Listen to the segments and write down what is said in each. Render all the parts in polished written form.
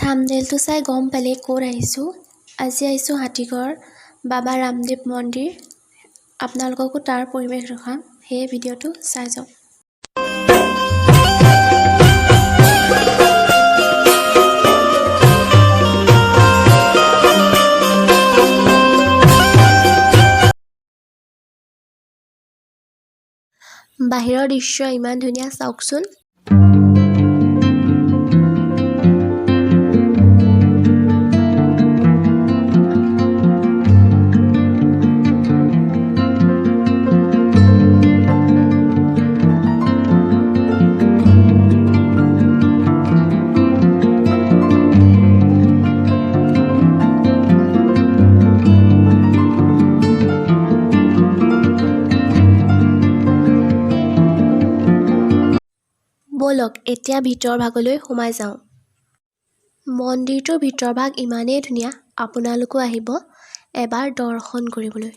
থাম্বনেইলটো চাই গম পালে ক'ত আহিছোঁ। আজি আহিছোঁ হাতীগড় বাবা ৰামদেৱ মন্দিৰ। আপোনালোককো তাৰ পৰিৱেশ দেখাম, সেয়ে ভিডিঅ'টো চাই যাওক। বাহিৰৰ দৃশ্য ইমান ধুনীয়া, চাওকচোন। বলক এতিয়া ভিতৰ ভাগলৈ সোমাই যাওঁ। মন্দিৰটোৰ ভিতৰ ভাগ ইমানেই ধুনীয়া, আপোনালোকো আহিব এবাৰ দৰ্শন কৰিবলৈ।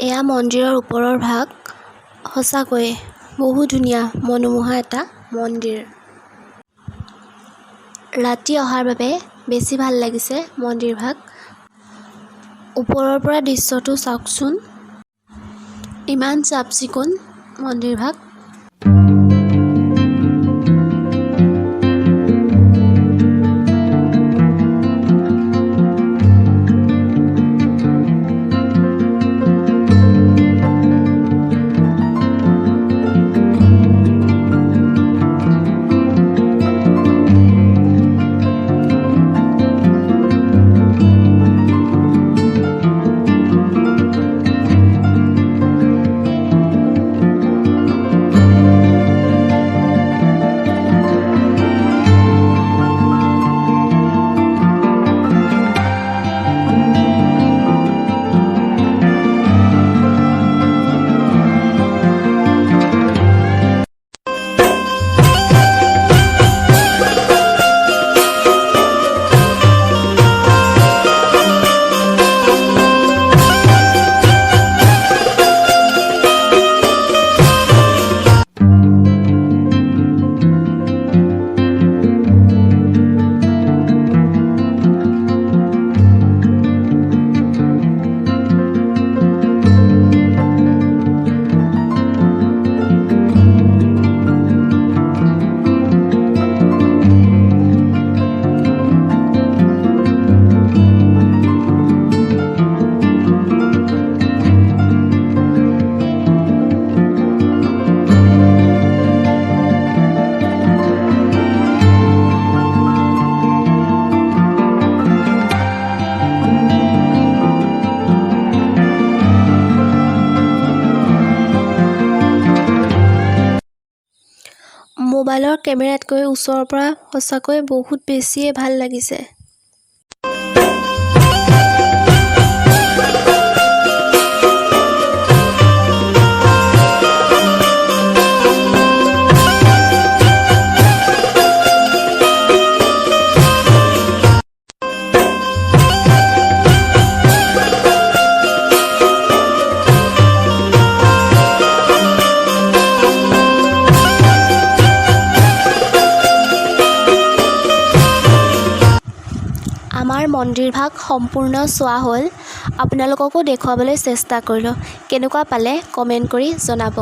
এয়া মন্দিৰৰ ওপৰৰ ভাগ, সঁচাকৈয়ে বহু ধুনীয়া মনোমোহা এটা মন্দিৰ। ৰাতি অহাৰ বাবে বেছি ভাল লাগিছে মন্দিৰ ভাগ। ওপৰৰ পৰা দৃশ্যটো চাওকচোন, ইমান চাফ চিকুণ মন্দিৰ ভাগ। মোবাইলৰ কেমেৰাতকৈ ওচৰৰ পৰা সঁচাকৈ বহুত বেছিয়ে ভাল লাগিছে। আমাৰ মন্দিৰভাগ সম্পূৰ্ণ চোৱা হ'ল। আপোনালোককো দেখুৱাবলৈ চেষ্টা কৰিলোঁ। কেনেকুৱা পালে কমেণ্ট কৰি জনাব।